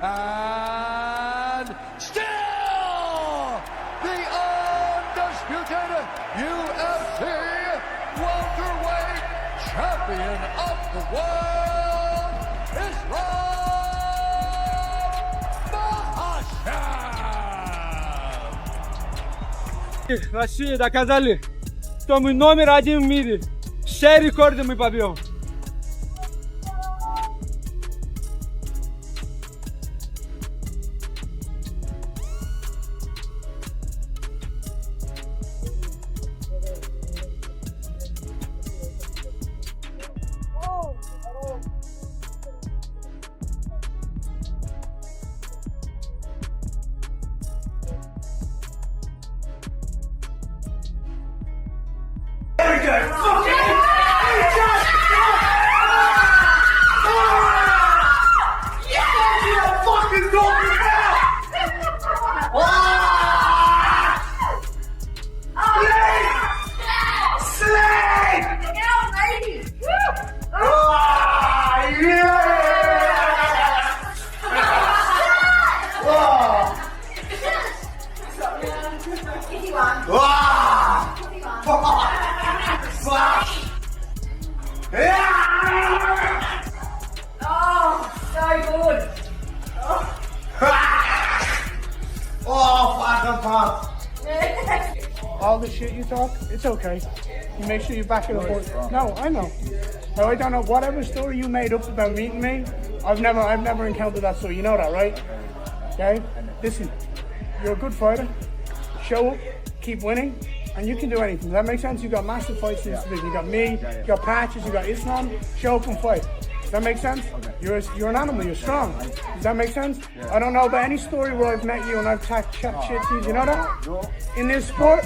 And still the undisputed UFC welterweight champion of the world, Makhachev! Россия, доказали, что мы номер один в мире. Все рекорды мы побьем. All the shit you talk, it's okay. You make sure you back it up. No, I know. So I don't know whatever story you made up about meeting me. I've never encountered that story. You know that, right? Okay. Listen, you're a good fighter. Show up, keep winning, and you can do anything. Does that make sense? You got massive fights in this division. You got me, you got Patches, you got Islam. Show up and fight. Does that make sense? You're an animal. You're strong. Does that make sense? I don't know about any story where I've met you and I've chat shit to you. You know that? In this sport,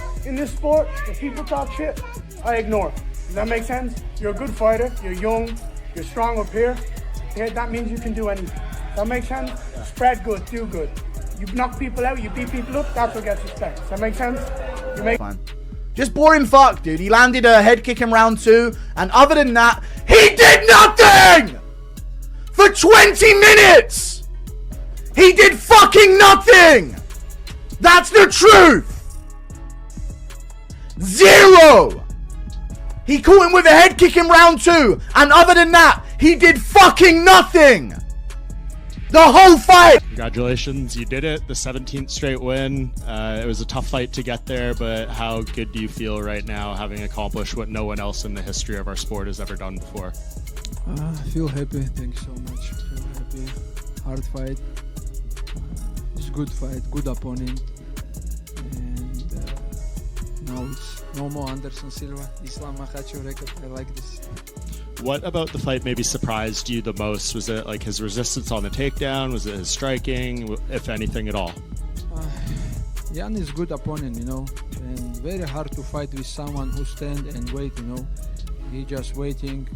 if people talk shit, I ignore. Does that make sense? You're a good fighter. You're young. You're strong up here. Yeah, that means you can do anything. Does that make sense? Spread good. Do good. You knock people out. You beat people up. That's what gets respect. Does that make sense? You make. Just boring fuck, dude. He landed a head kick in round 2, and other than that, he did nothing! For 20 minutes! He did fucking nothing! That's the truth! Zero! He caught him with a head kick in round 2, and other than that, he did fucking nothing! The whole fight! Congratulations, you did it. The 17th straight win. It was a tough fight to get there, but how good do you feel right now, having accomplished what no one else in the history of our sport has ever done before? I feel happy. Thanks so much. Feel happy. Hard fight. It's a good fight. Good opponent. And now it's no more Anderson Silva. Islam Makhachev record. I like this. What about the fight maybe surprised you the most? Was it like his resistance on the takedown? Was it his striking, if anything at all? Jan is good opponent, you know, and very hard to fight with someone who stand and wait, you know. He just waiting,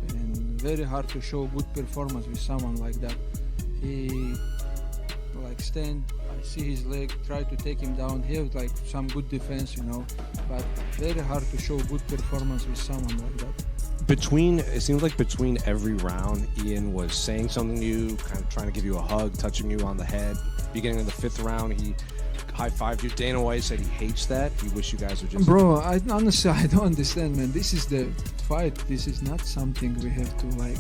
and very hard to show good performance with someone like that. He like stand, I see his leg, try to take him down. He have like some good defense, you know, but very hard to show good performance with someone like that. It seems like between every round, Ian was saying something to you, kind of trying to give you a hug, touching you on the head. Beginning of the 5th round, he high-fived you. Dana White said he hates that. He wish you guys would just... Bro, honestly, I don't understand, man. This is the fight. This is not something we have to, like,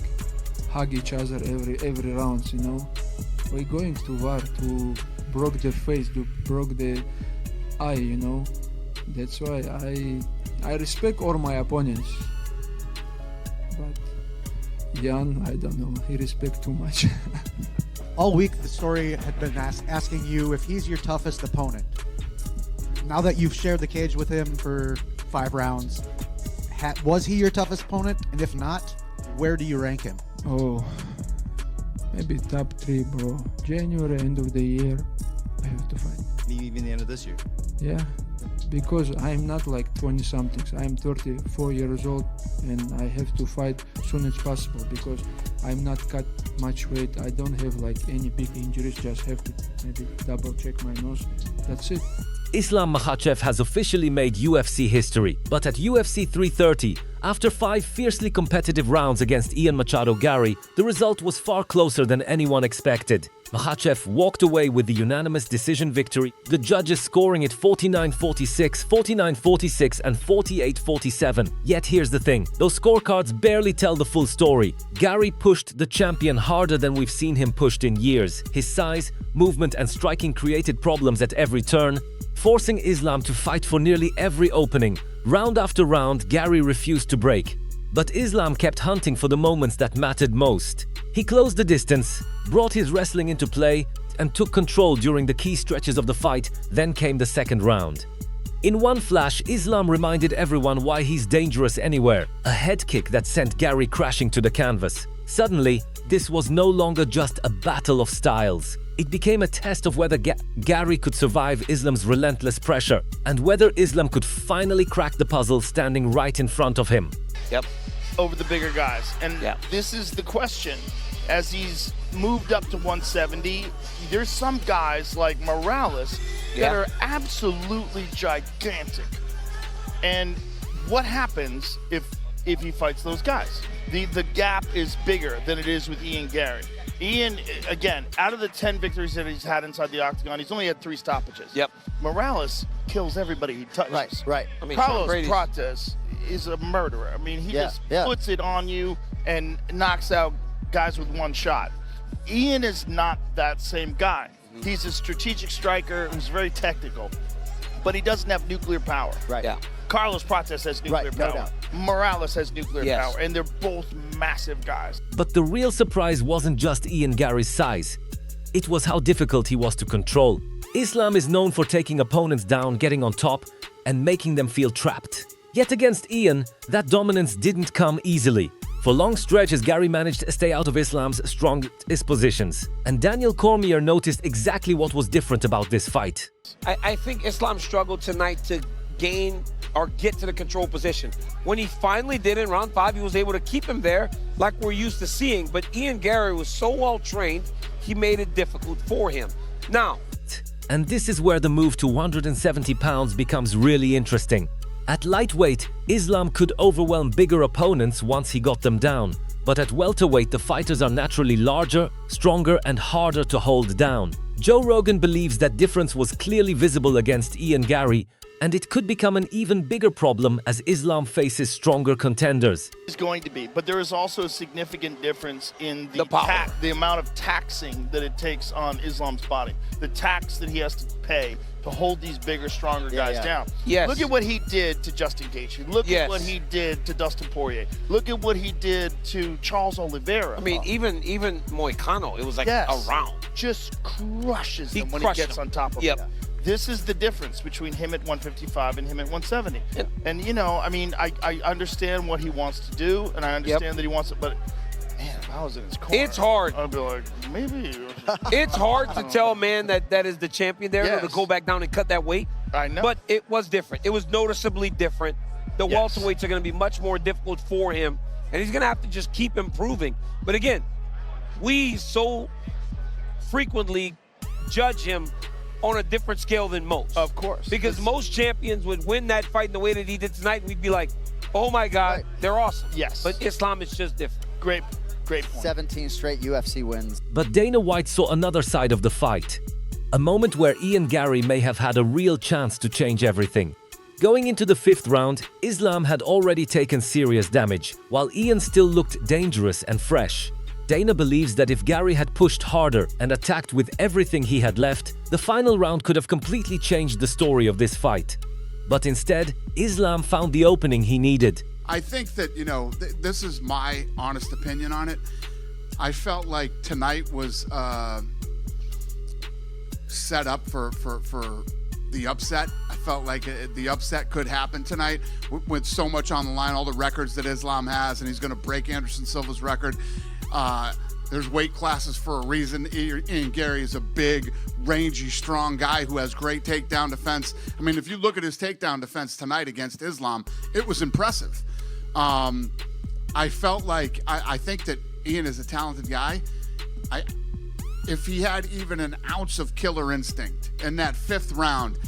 hug each other every round, you know. We're going to war to broke their face, to broke the eye, you know. That's why I respect all my opponents. But Jan, I don't know, he respect too much. All week the story had been asking you if he's your toughest opponent. Now that you've shared the cage with him for 5 rounds, was he your toughest opponent? And if not, where do you rank him? Oh, maybe top 3, bro. January, end of the year, I have to fight. Even the end of this year? Yeah, because I'm not like 20-somethings. I'm 34 years old and I have to fight as soon as possible because I'm not cut much weight. I don't have like any big injuries, just have to maybe double check my nose. That's it. Islam Makhachev has officially made UFC history, but at UFC 330, after 5 fiercely competitive rounds against Ian Machado Garry, the result was far closer than anyone expected. Makhachev walked away with the unanimous decision victory, the judges scoring it 49-46, 49-46 and 48-47. Yet here's the thing, those scorecards barely tell the full story. Garry pushed the champion harder than we've seen him pushed in years. His size, movement and striking created problems at every turn, forcing Islam to fight for nearly every opening. Round after round, Garry refused to break. But Islam kept hunting for the moments that mattered most. He closed the distance, brought his wrestling into play, and took control during the key stretches of the fight. Then came the second round. In one flash, Islam reminded everyone why he's dangerous anywhere. A head kick that sent Garry crashing to the canvas. Suddenly, this was no longer just a battle of styles. It became a test of whether Garry could survive Islam's relentless pressure, and whether Islam could finally crack the puzzle standing right in front of him. Yep. Over the bigger guys. And this is the question. As he's moved up to 170, there's some guys like Morales that are absolutely gigantic. And what happens if he fights those guys? The gap is bigger than it is with Ian Garry. Ian, again, out of the 10 victories that he's had inside the octagon, he's only had 3 stoppages. Yep. Morales kills everybody he touches. Right. I mean, Carlos Prates is a murderer. I mean, he just puts it on you and knocks out guys with one shot. Ian is not that same guy. He's a strategic striker who's very technical, but he doesn't have nuclear power. Right. Yeah. Carlos Prates has nuclear power. Morales has nuclear power, and they're both massive guys. But the real surprise wasn't just Ian Garry's size. It was how difficult he was to control. Islam is known for taking opponents down, getting on top, and making them feel trapped. Yet against Ian, that dominance didn't come easily. For long stretches, Garry managed to stay out of Islam's strongest positions. And Daniel Cormier noticed exactly what was different about this fight. I think Islam struggled tonight to gain or get to the control position. When he finally did in round 5, he was able to keep him there like we're used to seeing. But Ian Garry was so well trained, he made it difficult for him. Now, and this is where the move to 170 pounds becomes really interesting. At lightweight, Islam could overwhelm bigger opponents once he got them down. But at welterweight, the fighters are naturally larger, stronger, and harder to hold down. Joe Rogan believes that difference was clearly visible against Ian Garry, and it could become an even bigger problem as Islam faces stronger contenders. It's going to be, but there is also a significant difference in the amount of taxing that it takes on Islam's body. The tax that he has to pay to hold these bigger, stronger guys down. Yes. Look at what he did to Justin Gaethje. Look at what he did to Dustin Poirier. Look at what he did to Charles Oliveira. I mean, even Moicano, it was like a round. Just crushes him when he gets on top of him. This is the difference between him at 155 and him at 170. And you know, I mean, I understand what he wants to do, and I understand that he wants it, but man, if I was in his corner, it's hard. I'd be like, maybe. It's hard to tell a man that is the champion there to go back down and cut that weight. I know. But it was different. It was noticeably different. The welterweights are going to be much more difficult for him, and he's going to have to just keep improving. But again, we so frequently judge him on a different scale than most. Of course. Because most champions would win that fight in the way that he did tonight, we'd be like, oh my God, they're awesome. Yes. But Islam is just different. Great point. 17 straight UFC wins. But Dana White saw another side of the fight. A moment where Ian Garry may have had a real chance to change everything. Going into the 5th round, Islam had already taken serious damage, while Ian still looked dangerous and fresh. Dana believes that if Garry had pushed harder and attacked with everything he had left, the final round could have completely changed the story of this fight. But instead, Islam found the opening he needed. I think that, you know, this is my honest opinion on it. I felt like tonight was set up for the upset. I felt like the upset could happen tonight with so much on the line, all the records that Islam has, and he's going to break Anderson Silva's record. There's weight classes for a reason. Ian Garry is a big, rangy, strong guy who has great takedown defense. I mean, if you look at his takedown defense tonight against Islam, it was impressive. I felt like, I think that Ian is a talented guy. If he had even an ounce of killer instinct in that 5th round,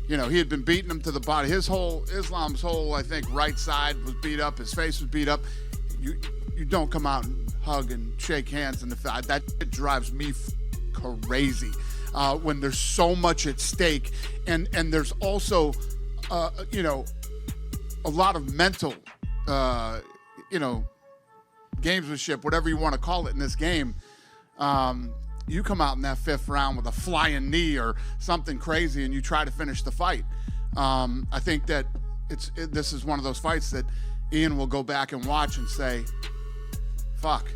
you know, he had been beating him to the body. Islam's whole, I think, right side was beat up. His face was beat up. You don't come out and hug and shake hands in the fight. That drives me crazy when there's so much at stake, and there's also you know, a lot of mental you know, gamesmanship, whatever you want to call it in this game. You come out in that 5th round with a flying knee or something crazy and you try to finish the fight. I think that this is one of those fights that Ian will go back and watch and say, fuck,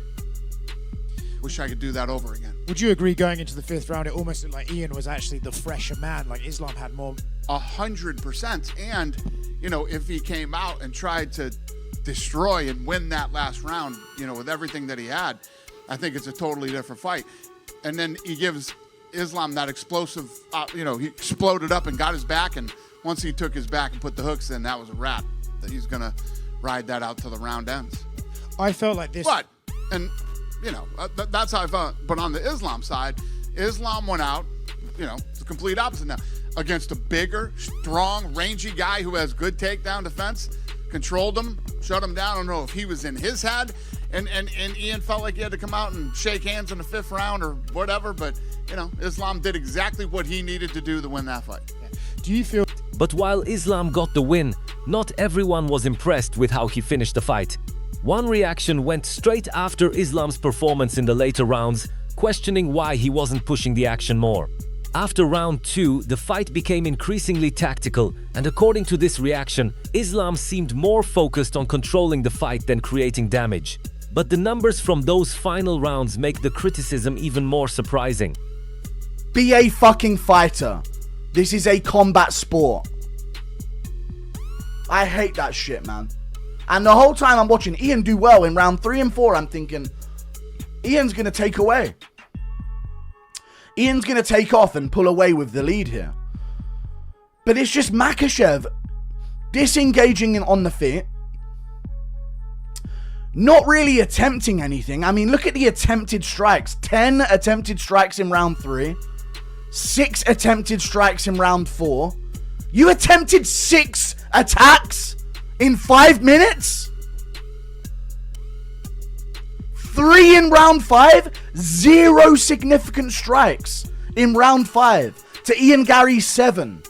wish I could do that over again. Would you agree going into the 5th round, it almost looked like Ian was actually the fresher man, like Islam had more? 100%. And, you know, if he came out and tried to destroy and win that last round, you know, with everything that he had, I think it's a totally different fight. And then he gives Islam that explosive, you know, he exploded up and got his back, and once he took his back and put the hooks in, that was a wrap. That he's going to ride that out till the round ends. I felt like this. But, and, you know, that's how I felt. But on the Islam side, Islam went out, you know, the complete opposite now, against a bigger, strong, rangy guy who has good takedown defense, controlled him, shut him down. I don't know if he was in his head, and Ian felt like he had to come out and shake hands in the 5th round or whatever, but, you know, Islam did exactly what he needed to do to win that fight. Do you feel... But while Islam got the win, not everyone was impressed with how he finished the fight. One reaction went straight after Islam's performance in the later rounds, questioning why he wasn't pushing the action more. After round 2, the fight became increasingly tactical, and according to this reaction, Islam seemed more focused on controlling the fight than creating damage. But the numbers from those final rounds make the criticism even more surprising. Be a fucking fighter. This is a combat sport. I hate that shit, man. And the whole time I'm watching Ian do well in round 3 and 4, I'm thinking, Ian's going to take away. Ian's going to take off and pull away with the lead here. But it's just Makhachev disengaging on the feet. Not really attempting anything. I mean, look at the attempted strikes. 10 attempted strikes in round 3. 6 attempted strikes in round 4. You attempted 6 attacks in 5 minutes? 3 in round 5, 0 significant strikes in round 5 to Ian Garry's 7.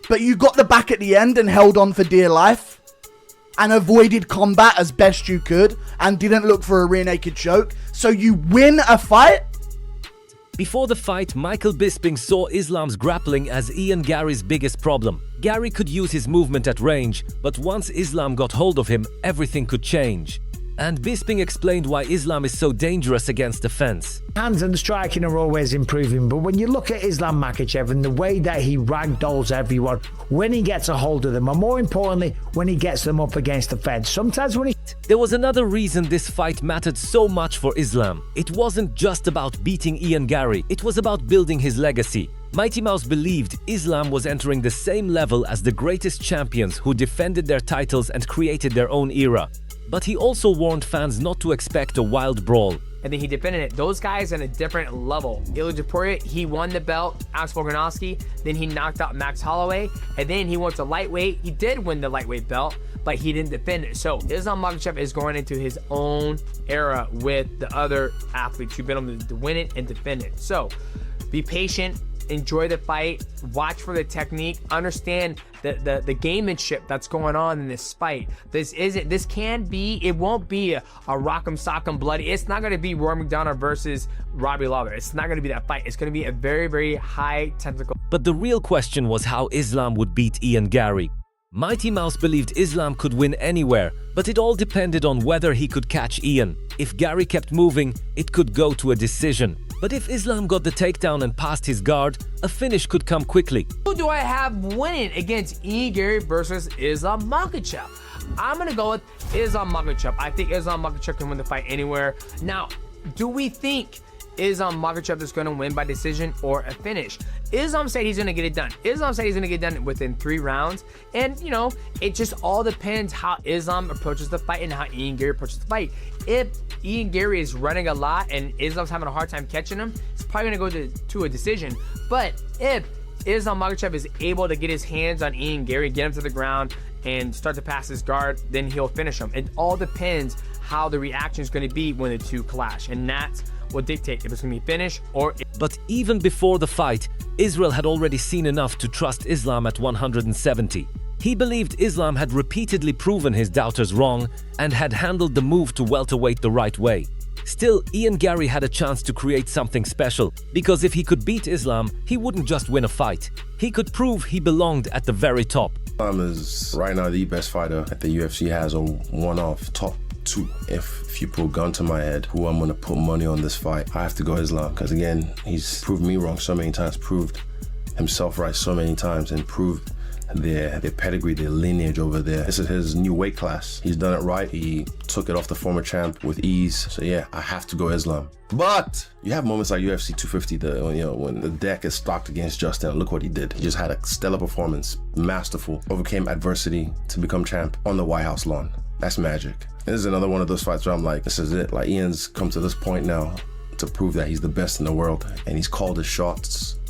But you got the back at the end and held on for dear life and avoided combat as best you could and didn't look for a rear naked choke. So you win a fight? Before the fight, Michael Bisping saw Islam's grappling as Ian Garry's biggest problem. Garry could use his movement at range, but once Islam got hold of him, everything could change. And Bisping explained why Islam is so dangerous against the fence. Hands and striking are always improving, but when you look at Islam Makhachev and the way that he ragdolls everyone, when he gets a hold of them, and more importantly, when he gets them up against the fence, sometimes when he... There was another reason this fight mattered so much for Islam. It wasn't just about beating Ian Garry, it was about building his legacy. Mighty Mouse believed Islam was entering the same level as the greatest champions who defended their titles and created their own era. But he also warned fans not to expect a wild brawl. And then he defended it. Those guys on a different level. Ilya Topuria, he won the belt, Alex Volkanovski, then he knocked out Max Holloway, and then he went to lightweight. He did win the lightweight belt, but he didn't defend it. So Islam Makhachev is going into his own era with the other athletes who've been able to win it and defend it. So be patient, enjoy the fight, watch for the technique, understand the gamemanship that's going on in this fight. It won't be a rock'em sock'em bloody. It's not going to be Roy McDonough versus Robbie Lawler. It's not going to be that fight. It's going to be a very, very high technical. But the real question was how Islam would beat Ian Garry. Mighty Mouse believed Islam could win anywhere, but it all depended on whether he could catch Ian. If Garry kept moving, it could go to a decision. But if Islam got the takedown and passed his guard, a finish could come quickly. Who do I have winning against Ian Garry versus Islam Makhachev? I'm going to go with Islam Makhachev. I think Islam Makhachev can win the fight anywhere. Now, do we think Islam Makhachev is going to win by decision or a finish? Islam said he's going to get it done. Islam said he's going to get it done within 3 rounds. And, you know, it just all depends how Islam approaches the fight and how Ian Garry approaches the fight. If Ian Garry is running a lot and Islam's having a hard time catching him, it's probably going to go to a decision. But if Islam Makhachev is able to get his hands on Ian Garry, get him to the ground, and start to pass his guard, then he'll finish him. It all depends how the reaction is going to be when the two clash. And that's will dictate if it's going to be finish or... But even before the fight, Israel had already seen enough to trust Islam at 170. He believed Islam had repeatedly proven his doubters wrong and had handled the move to welterweight the right way. Still, Ian Garry had a chance to create something special, because if he could beat Islam, he wouldn't just win a fight. He could prove he belonged at the very top. Islam is right now the best fighter that the UFC has, or one of top 2. If you put a gun to my head, who I'm going to put money on this fight, I have to go Islam, because again, he's proved me wrong so many times, proved himself right so many times, and proved their pedigree, their lineage over there. This is his new weight class. He's done it right. He took it off the former champ with ease. So yeah, I have to go Islam. But you have moments like UFC 250, when the deck is stocked against Justin. Look what he did. He just had a stellar performance, masterful, overcame adversity to become champ on the White House lawn. That's magic. This is another one of those fights where I'm like, this is it. Like, Ian's come to this point now to prove that he's the best in the world, and he's called his shots.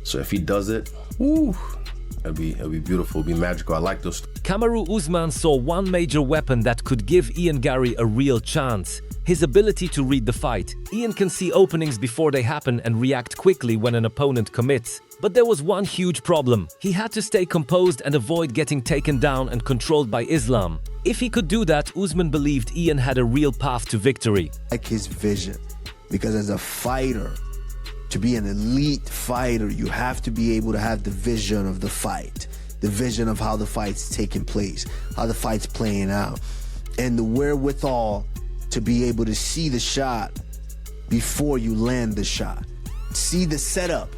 So if he does it, woo, it'll be beautiful, it'll be magical. I like those. Kamaru Usman saw one major weapon that could give Ian Garry a real chance: his ability to read the fight. Ian can see openings before they happen and react quickly when an opponent commits. But there was one huge problem. He had to stay composed and avoid getting taken down and controlled by Islam. If he could do that, Usman believed Ian had a real path to victory. Like his vision, because as a fighter, to be an elite fighter, you have to be able to have the vision of the fight, the vision of how the fight's taking place, how the fight's playing out, and the wherewithal to be able to see the shot before you land the shot, see the setup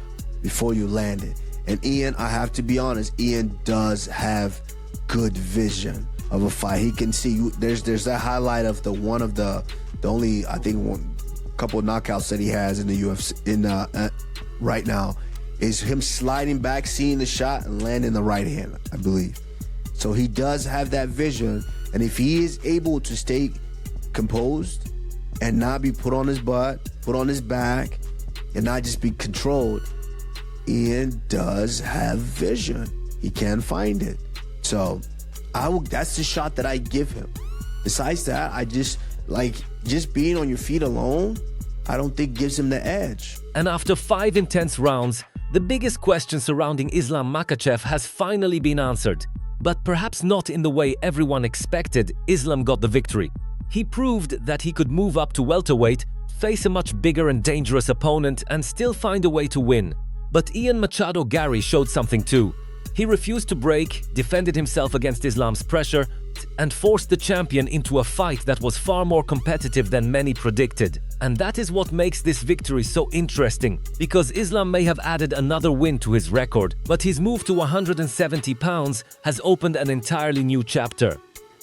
before you land it. And Ian, I have to be honest, Ian does have good vision of a fight. He can see you. There's that highlight of the only, I think, couple of knockouts that he has in the UFC right now is him sliding back, seeing the shot, and landing the right hand, I believe. So he does have that vision, and if he is able to stay composed and not be put on his butt, put on his back, and not just be controlled, Ian does have vision. He can find it. So that's the shot that I give him. Besides that, I just being on your feet alone, I don't think gives him the edge. And after 5 intense rounds, the biggest question surrounding Islam Makhachev has finally been answered. But perhaps not in the way everyone expected. Islam got the victory. He proved that he could move up to welterweight, face a much bigger and dangerous opponent, and still find a way to win. But Ian Machado Garry showed something too. He refused to break, defended himself against Islam's pressure, and forced the champion into a fight that was far more competitive than many predicted. And that is what makes this victory so interesting, because Islam may have added another win to his record, but his move to 170 pounds has opened an entirely new chapter.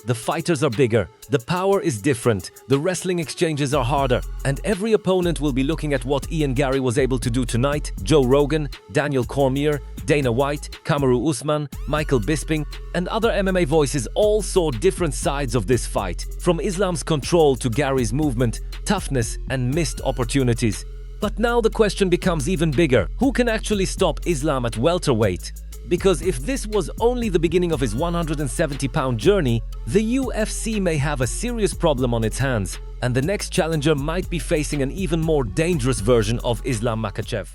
The fighters are bigger, the power is different, the wrestling exchanges are harder, and every opponent will be looking at what Ian Garry was able to do tonight. Joe Rogan, Daniel Cormier, Dana White, Kamaru Usman, Michael Bisping, and other MMA voices all saw different sides of this fight, from Islam's control to Garry's movement, toughness, and missed opportunities. But now the question becomes even bigger: who can actually stop Islam at welterweight? Because if this was only the beginning of his 170-pound journey, the UFC may have a serious problem on its hands, and the next challenger might be facing an even more dangerous version of Islam Makhachev.